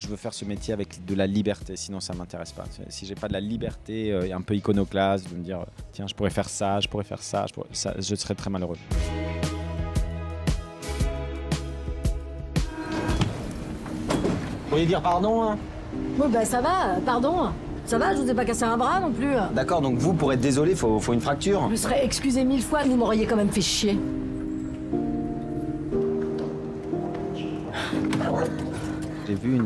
Je veux faire ce métier avec de la liberté, sinon ça ne m'intéresse pas. Si j'ai pas de la liberté un peu iconoclaste, de me dire tiens, je pourrais faire ça, je pourrais faire ça, je serais très malheureux. Vous pourriez dire pardon, hein? Oui, bah ça va, pardon. Ça va, je vous ai pas cassé un bras non plus. D'accord, donc vous, pour être désolé, faut une fracture. Je me serais excusé 1000 fois, vous m'auriez quand même fait chier. J'ai vu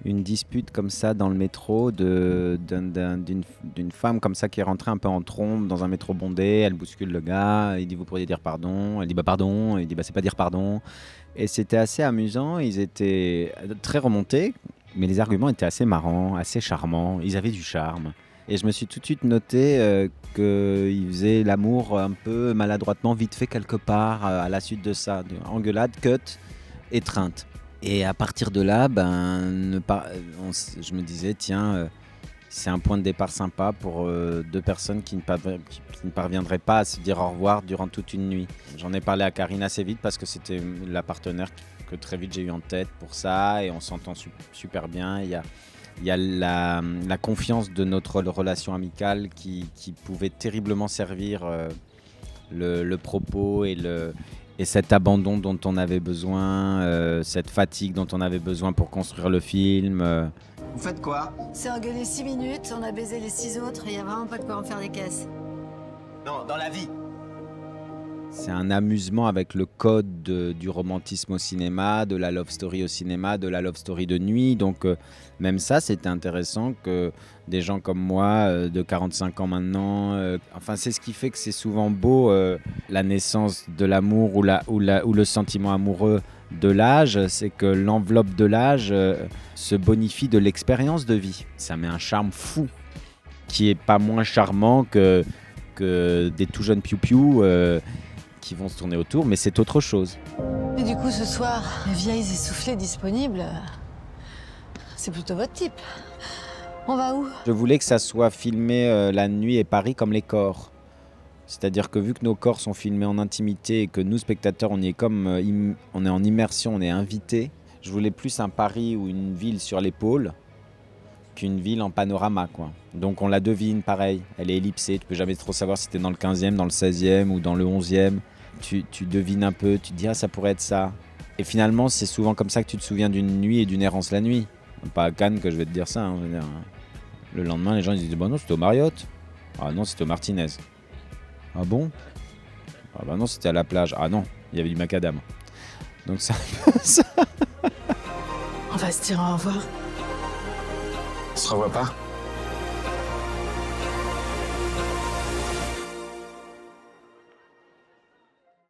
une dispute comme ça dans le métro d'une femme comme ça qui est rentrée un peu en trombe dans un métro bondé. Elle bouscule le gars, il dit vous pourriez dire pardon. Elle dit bah pardon, il dit bah c'est pas dire pardon. Et c'était assez amusant, ils étaient très remontés, mais les arguments étaient assez marrants, assez charmants, ils avaient du charme. Et je me suis tout de suite noté qu'ils faisaient l'amour un peu maladroitement, vite fait quelque part, à la suite de ça. Engueulade, cut, étreinte. Et à partir de là, je me disais, tiens, c'est un point de départ sympa pour deux personnes qui ne parviendraient pas à se dire au revoir durant toute une nuit. J'en ai parlé à Karine assez vite parce que c'était la partenaire que très vite j'ai eu en tête pour ça et on s'entend super bien. Il y a la confiance de notre relation amicale qui pouvait terriblement servir le propos et cet abandon dont on avait besoin, cette fatigue dont on avait besoin pour construire le film. Vous faites quoi? C'est engueulé 6 minutes, on a baisé les 6 autres et y a vraiment pas de quoi en faire des caisses. Non, dans la vie. C'est un amusement avec le code du romantisme au cinéma, de la love story au cinéma, de la love story de nuit. Donc même ça, c'était intéressant que des gens comme moi, de 45 ans maintenant, enfin c'est ce qui fait que c'est souvent beau, la naissance de l'amour ou le sentiment amoureux de l'âge, c'est que l'enveloppe de l'âge se bonifie de l'expérience de vie. Ça met un charme fou, qui est pas moins charmant que des tout jeunes piou-piou qui vont se tourner autour, mais c'est autre chose. Et du coup, ce soir, les vieilles essoufflées disponibles, c'est plutôt votre type. On va où? Je voulais que ça soit filmé la nuit et Paris comme les corps. C'est-à-dire que vu que nos corps sont filmés en intimité et que nous, spectateurs, on y est comme on est en immersion, on est invités, je voulais plus un Paris ou une ville sur l'épaule qu'une ville en panorama, quoi. Donc on la devine pareil, elle est ellipsée, tu peux jamais trop savoir si t'es dans le 15e, dans le 16e ou dans le 11e. Tu devines un peu, tu te dis ah ça pourrait être ça. Et finalement c'est souvent comme ça que tu te souviens d'une nuit et d'une errance la nuit. Pas à Cannes que je vais te dire ça, hein, je veux dire. Le lendemain les gens ils disent bah non c'était au Marriott. Ah non c'était au Martinez. Ah bon? Ah bah non c'était à la plage. Ah non, il y avait du macadam. Donc c'est un peu ça. On va se dire au revoir. On se revoit pas?